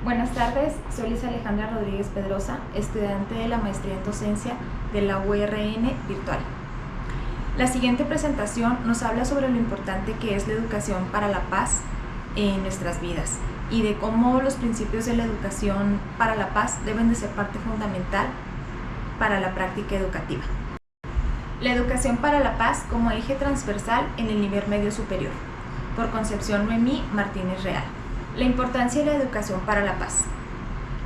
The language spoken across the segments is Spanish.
Buenas tardes, soy Liz Alejandra Rodríguez Pedrosa, estudiante de la maestría en docencia de la URN virtual. La siguiente presentación nos habla sobre lo importante que es la educación para la paz en nuestras vidas y de cómo los principios de la educación para la paz deben de ser parte fundamental para la práctica educativa. La educación para la paz como eje transversal en el nivel medio superior, por Concepción Noemí Martínez Real. La importancia de la educación para la paz.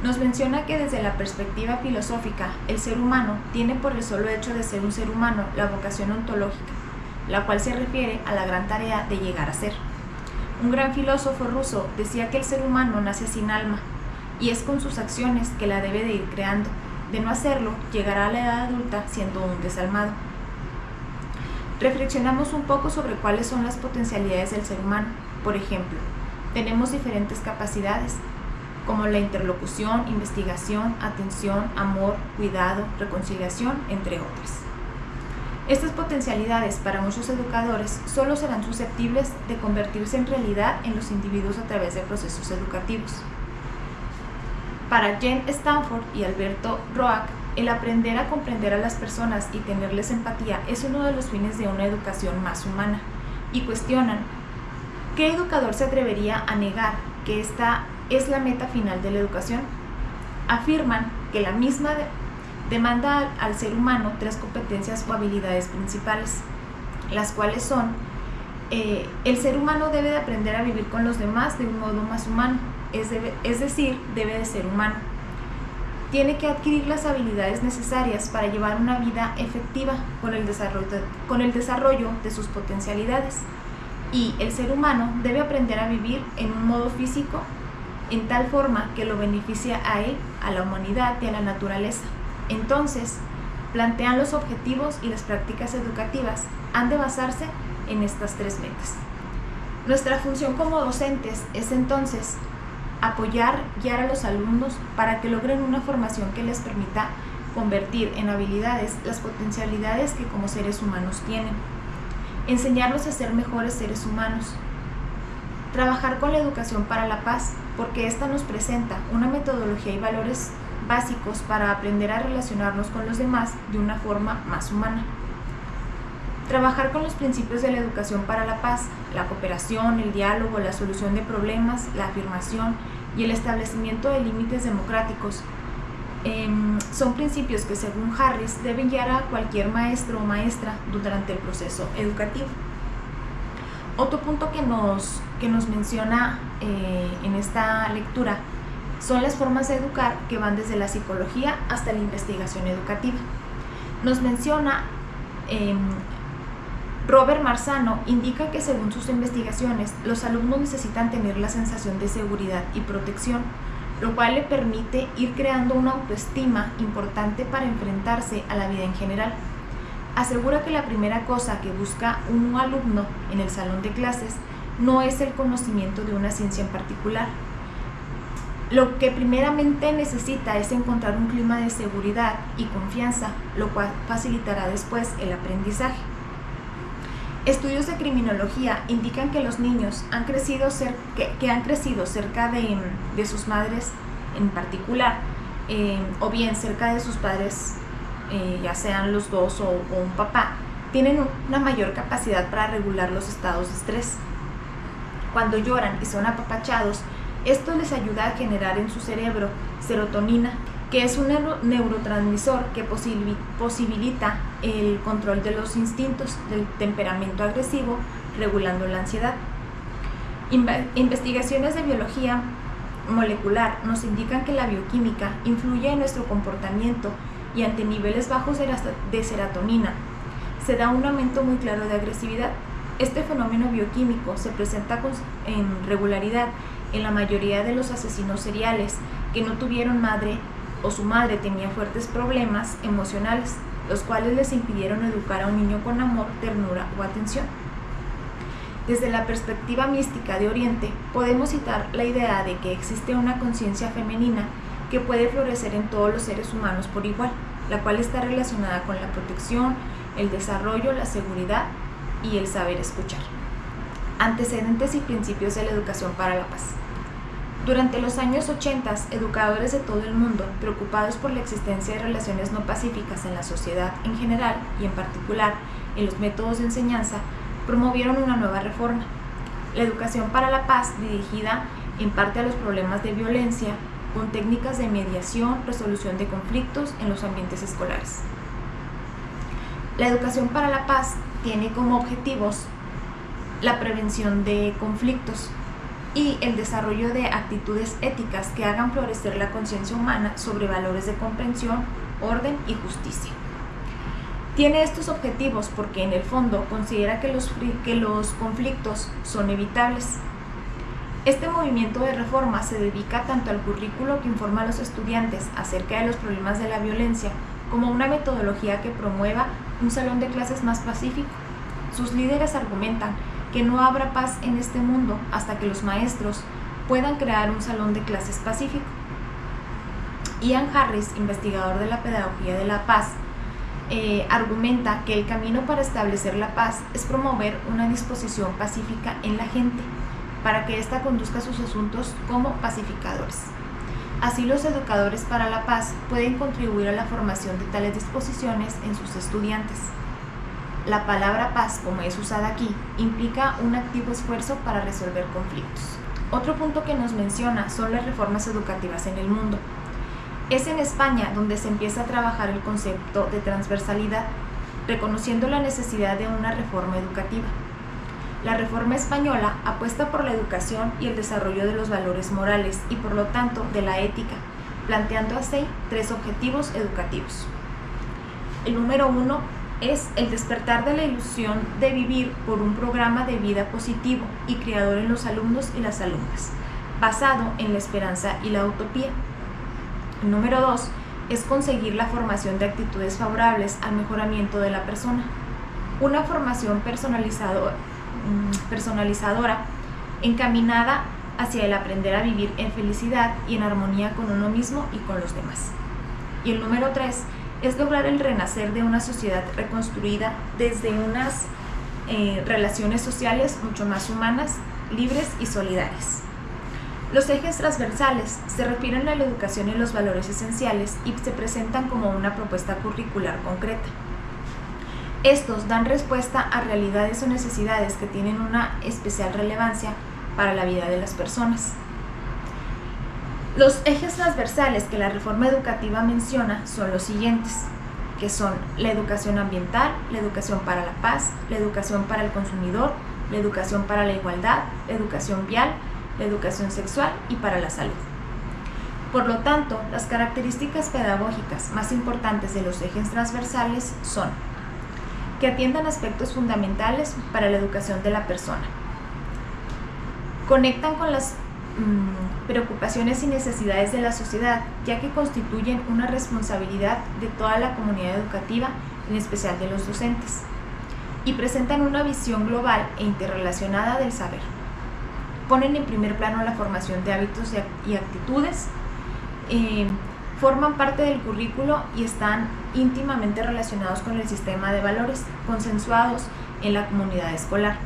Nos menciona que desde la perspectiva filosófica, el ser humano tiene por el solo hecho de ser un ser humano la vocación ontológica, la cual se refiere a la gran tarea de llegar a ser. Un gran filósofo ruso decía que el ser humano nace sin alma, y es con sus acciones que la debe de ir creando. De no hacerlo, llegará a la edad adulta siendo un desalmado. Reflexionamos un poco sobre cuáles son las potencialidades del ser humano. Por ejemplo, tenemos diferentes capacidades, como la interlocución, investigación, atención, amor, cuidado, reconciliación, entre otras. Estas potencialidades para muchos educadores solo serán susceptibles de convertirse en realidad en los individuos a través de procesos educativos. Para Jen Stanford y Alberto Roach, el aprender a comprender a las personas y tenerles empatía es uno de los fines de una educación más humana, y cuestionan: ¿qué educador se atrevería a negar que esta es la meta final de la educación? Afirman que la misma demanda al ser humano tres competencias o habilidades principales, las cuales son: el ser humano debe de aprender a vivir con los demás de un modo más humano, es decir, debe de ser humano. Tiene que adquirir las habilidades necesarias para llevar una vida efectiva con el desarrollo de sus potencialidades. Y el ser humano debe aprender a vivir en un modo físico en tal forma que lo beneficie a él, a la humanidad y a la naturaleza. Entonces, plantean los objetivos y las prácticas educativas han de basarse en estas tres metas. Nuestra función como docentes es entonces apoyar, guiar a los alumnos para que logren una formación que les permita convertir en habilidades las potencialidades que como seres humanos tienen. Enseñarlos a ser mejores seres humanos. Trabajar con la educación para la paz, porque esta nos presenta una metodología y valores básicos para aprender a relacionarnos con los demás de una forma más humana. Trabajar con los principios de la educación para la paz, la cooperación, el diálogo, la solución de problemas, la afirmación y el establecimiento de límites democráticos. Son principios que, según Harris, deben guiar a cualquier maestro o maestra durante el proceso educativo. Otro punto que nos menciona en esta lectura son las formas de educar que van desde la psicología hasta la investigación educativa. Nos menciona Robert Marzano, indica que según sus investigaciones, los alumnos necesitan tener la sensación de seguridad y protección, lo cual le permite ir creando una autoestima importante para enfrentarse a la vida en general. Asegura que la primera cosa que busca un alumno en el salón de clases no es el conocimiento de una ciencia en particular. Lo que primeramente necesita es encontrar un clima de seguridad y confianza, lo cual facilitará después el aprendizaje. Estudios de criminología indican que los niños han crecido cerca de sus madres en particular, o bien cerca de sus padres, ya sean los dos o un papá, tienen una mayor capacidad para regular los estados de estrés. Cuando lloran y son apapachados, esto les ayuda a generar en su cerebro serotonina, que es un neurotransmisor que posibilita el control de los instintos, del temperamento agresivo, regulando la ansiedad. Investigaciones de biología molecular nos indican que la bioquímica influye en nuestro comportamiento y ante niveles bajos de serotonina se da un aumento muy claro de agresividad. Este fenómeno bioquímico se presenta en regularidad en la mayoría de los asesinos seriales que no tuvieron madre o su madre tenía fuertes problemas emocionales, los cuales les impidieron educar a un niño con amor, ternura o atención. Desde la perspectiva mística de Oriente, podemos citar la idea de que existe una conciencia femenina que puede florecer en todos los seres humanos por igual, la cual está relacionada con la protección, el desarrollo, la seguridad y el saber escuchar. Antecedentes y principios de la educación para la paz. Durante los años 80, educadores de todo el mundo, preocupados por la existencia de relaciones no pacíficas en la sociedad en general y en particular en los métodos de enseñanza, promovieron una nueva reforma, la educación para la paz, dirigida en parte a los problemas de violencia, con técnicas de mediación, resolución de conflictos en los ambientes escolares. La educación para la paz tiene como objetivos la prevención de conflictos y el desarrollo de actitudes éticas que hagan florecer la conciencia humana sobre valores de comprensión, orden y justicia. Tiene estos objetivos porque en el fondo considera que los conflictos son evitables. Este movimiento de reforma se dedica tanto al currículo que informa a los estudiantes acerca de los problemas de la violencia como a una metodología que promueva un salón de clases más pacífico. Sus líderes argumentan que no habrá paz en este mundo hasta que los maestros puedan crear un salón de clases pacífico. Ian Harris, investigador de la pedagogía de la paz, argumenta que el camino para establecer la paz es promover una disposición pacífica en la gente, para que ésta conduzca sus asuntos como pacificadores. Así, los educadores para la paz pueden contribuir a la formación de tales disposiciones en sus estudiantes. La palabra paz, como es usada aquí, implica un activo esfuerzo para resolver conflictos. Otro punto que nos menciona son las reformas educativas en el mundo. Es en España donde se empieza a trabajar el concepto de transversalidad, reconociendo la necesidad de una reforma educativa. La reforma española apuesta por la educación y el desarrollo de los valores morales y por lo tanto de la ética, planteando así 3 objetivos educativos. El número 1 es el despertar de la ilusión de vivir por un programa de vida positivo y creador en los alumnos y las alumnas, basado en la esperanza y la utopía. El número 2 es conseguir la formación de actitudes favorables al mejoramiento de la persona, una formación personalizadora encaminada hacia el aprender a vivir en felicidad y en armonía con uno mismo y con los demás. Y el número 3 es lograr el renacer de una sociedad reconstruida desde unas relaciones sociales mucho más humanas, libres y solidarias. Los ejes transversales se refieren a la educación y los valores esenciales y se presentan como una propuesta curricular concreta. Estos dan respuesta a realidades o necesidades que tienen una especial relevancia para la vida de las personas. Los ejes transversales que la reforma educativa menciona son los siguientes, que son la educación ambiental, la educación para la paz, la educación para el consumidor, la educación para la igualdad, la educación vial, la educación sexual y para la salud. Por lo tanto, las características pedagógicas más importantes de los ejes transversales son que atiendan aspectos fundamentales para la educación de la persona, conectan con las preocupaciones y necesidades de la sociedad, ya que constituyen una responsabilidad de toda la comunidad educativa, en especial de los docentes, y presentan una visión global e interrelacionada del saber. Ponen en primer plano la formación de hábitos y actitudes, forman parte del currículo y están íntimamente relacionados con el sistema de valores consensuados en la comunidad escolar.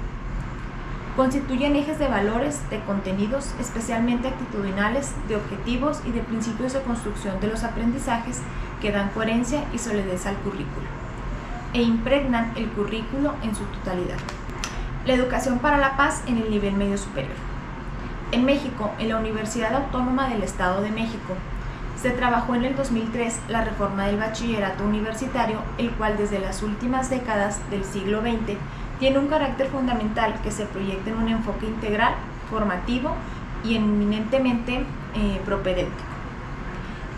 Constituyen ejes de valores, de contenidos, especialmente actitudinales, de objetivos y de principios de construcción de los aprendizajes que dan coherencia y solidez al currículo, e impregnan el currículo en su totalidad. La educación para la paz en el nivel medio superior. En México, en la Universidad Autónoma del Estado de México, se trabajó en el 2003 la reforma del bachillerato universitario, el cual desde las últimas décadas del siglo XX tiene un carácter fundamental que se proyecta en un enfoque integral, formativo y eminentemente propedéutico.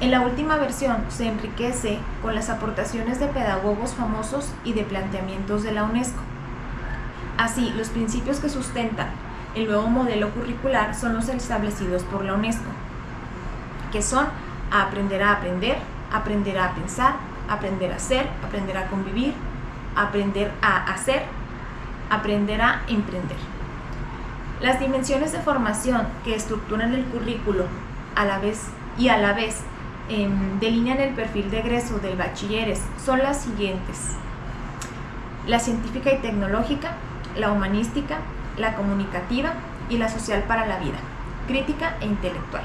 En la última versión se enriquece con las aportaciones de pedagogos famosos y de planteamientos de la UNESCO. Así, los principios que sustentan el nuevo modelo curricular son los establecidos por la UNESCO, que son aprender a aprender, aprender a pensar, aprender a ser, aprender a convivir, aprender a hacer, aprender a emprender. Las dimensiones de formación que estructuran el currículo a la vez delinean el perfil de egreso del bachilleres son las siguientes: la científica y tecnológica, la humanística, la comunicativa y la social para la vida. crítica e intelectual.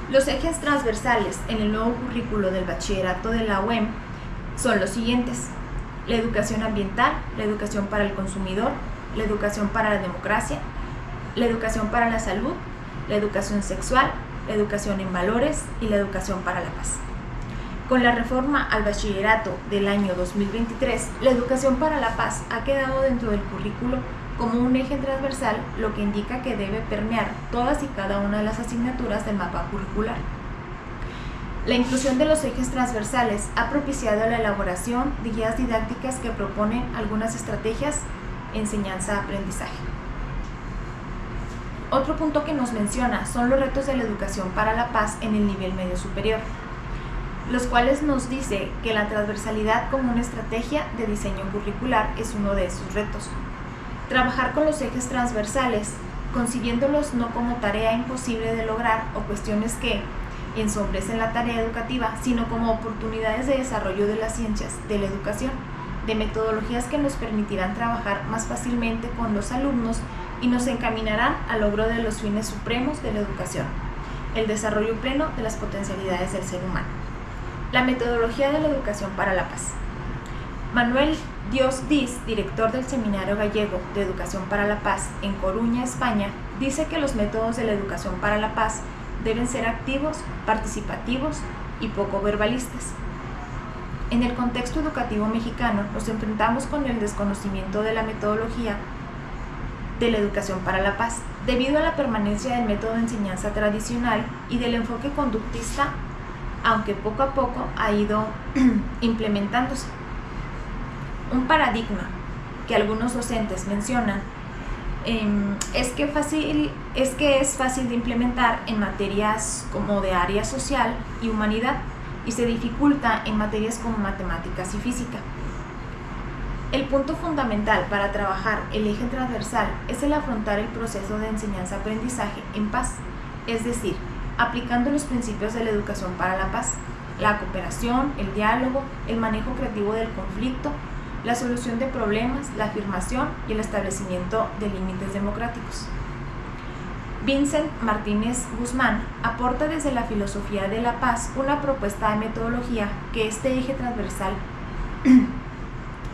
Los ejes transversales en el nuevo currículo del bachillerato de la UEM son los siguientes: la educación ambiental, la educación para el consumidor, la educación para la democracia, la educación para la salud, la educación sexual, la educación en valores y la educación para la paz. Con la reforma al bachillerato del año 2023, la educación para la paz ha quedado dentro del currículo como un eje transversal, lo que indica que debe permear todas y cada una de las asignaturas del mapa curricular. La inclusión de los ejes transversales ha propiciado la elaboración de guías didácticas que proponen algunas estrategias de enseñanza-aprendizaje. Otro punto que nos menciona son los retos de la educación para la paz en el nivel medio superior, los cuales nos dice que la transversalidad como una estrategia de diseño curricular es uno de esos retos. Trabajar con los ejes transversales, concibiéndolos no como tarea imposible de lograr o cuestiones que ensombrecen la tarea educativa, sino como oportunidades de desarrollo de las ciencias, de la educación, de metodologías que nos permitirán trabajar más fácilmente con los alumnos y nos encaminarán al logro de los fines supremos de la educación, el desarrollo pleno de las potencialidades del ser humano. La metodología de la educación para la paz. Manuel Dios Diz, director del Seminario Gallego de Educación para la Paz en Coruña, España, dice que los métodos de la educación para la paz deben ser activos, participativos y poco verbalistas. En el contexto educativo mexicano nos enfrentamos con el desconocimiento de la metodología de la educación para la paz, debido a la permanencia del método de enseñanza tradicional y del enfoque conductista, aunque poco a poco ha ido implementándose. Un paradigma que algunos docentes mencionan es que es fácil de implementar en materias como de área social y humanidad y se dificulta en materias como matemáticas y física. El punto fundamental para trabajar el eje transversal es el afrontar el proceso de enseñanza-aprendizaje en paz, es decir, aplicando los principios de la educación para la paz, la cooperación, el diálogo, el manejo creativo del conflicto, la solución de problemas, la afirmación y el establecimiento de límites democráticos. Vincent Martínez Guzmán aporta desde la filosofía de la paz una propuesta de metodología que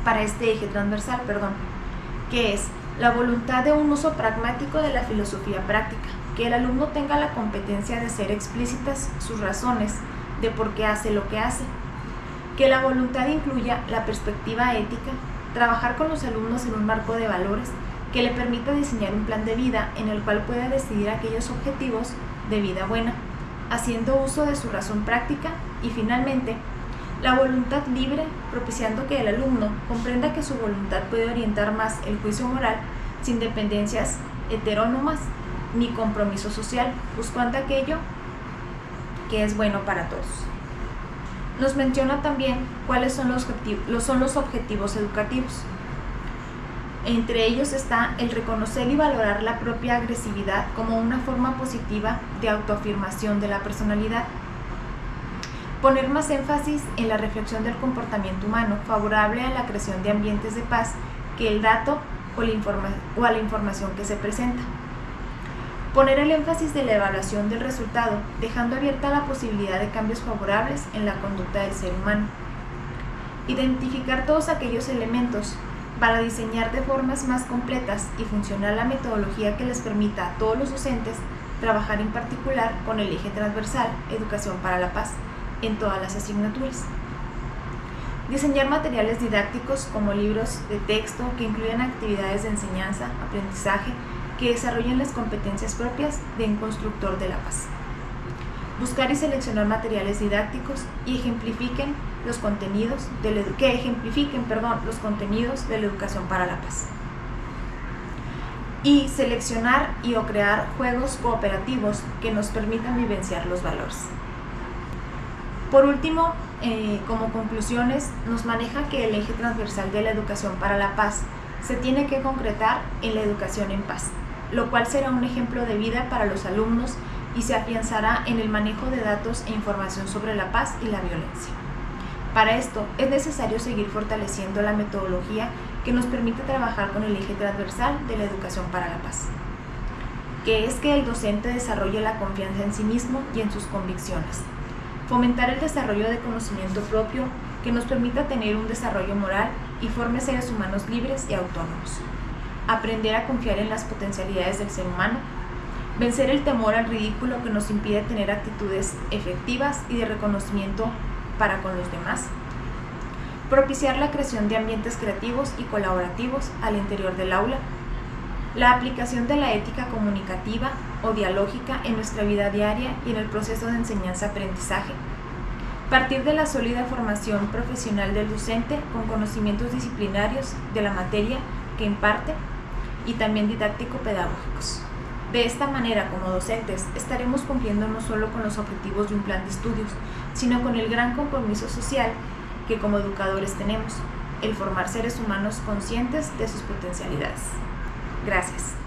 para este eje transversal, que es la voluntad de un uso pragmático de la filosofía práctica, que el alumno tenga la competencia de ser explícitas sus razones de por qué hace lo que hace, que la voluntad incluya la perspectiva ética, trabajar con los alumnos en un marco de valores que le permita diseñar un plan de vida en el cual pueda decidir aquellos objetivos de vida buena, haciendo uso de su razón práctica y finalmente, la voluntad libre, propiciando que el alumno comprenda que su voluntad puede orientar más el juicio moral sin dependencias heterónomas ni compromiso social, buscando aquello que es bueno para todos. Nos menciona también cuáles son los objetivos educativos. Entre ellos está el reconocer y valorar la propia agresividad como una forma positiva de autoafirmación de la personalidad. Poner más énfasis en la reflexión del comportamiento humano favorable a la creación de ambientes de paz que el dato o a la información que se presenta. Poner el énfasis de la evaluación del resultado, dejando abierta la posibilidad de cambios favorables en la conducta del ser humano. Identificar todos aquellos elementos para diseñar de formas más completas y funcionar la metodología que les permita a todos los docentes trabajar en particular con el eje transversal Educación para la Paz en todas las asignaturas. Diseñar materiales didácticos como libros de texto que incluyan actividades de enseñanza, aprendizaje, que desarrollen las competencias propias de un constructor de la paz. Buscar y seleccionar materiales didácticos y ejemplifiquen los contenidos de la educación para la paz. Y seleccionar o crear juegos cooperativos que nos permitan vivenciar los valores. Por último, como conclusiones, nos maneja que el eje transversal de la educación para la paz se tiene que concretar en la educación en paz, lo cual será un ejemplo de vida para los alumnos y se afianzará en el manejo de datos e información sobre la paz y la violencia. Para esto es necesario seguir fortaleciendo la metodología que nos permite trabajar con el eje transversal de la educación para la paz. que es que el docente desarrolle la confianza en sí mismo y en sus convicciones. Fomentar el desarrollo de conocimiento propio que nos permita tener un desarrollo moral y forme seres humanos libres y autónomos. Aprender a confiar en las potencialidades del ser humano. Vencer el temor al ridículo que nos impide tener actitudes efectivas y de reconocimiento para con los demás. Propiciar la creación de ambientes creativos y colaborativos al interior del aula. La aplicación de la ética comunicativa o dialógica en nuestra vida diaria y en el proceso de enseñanza-aprendizaje. Partir de la sólida formación profesional del docente con conocimientos disciplinarios de la materia que imparte y también didáctico-pedagógicos. De esta manera, como docentes, estaremos cumpliendo no solo con los objetivos de un plan de estudios, sino con el gran compromiso social que como educadores tenemos, el formar seres humanos conscientes de sus potencialidades. Gracias.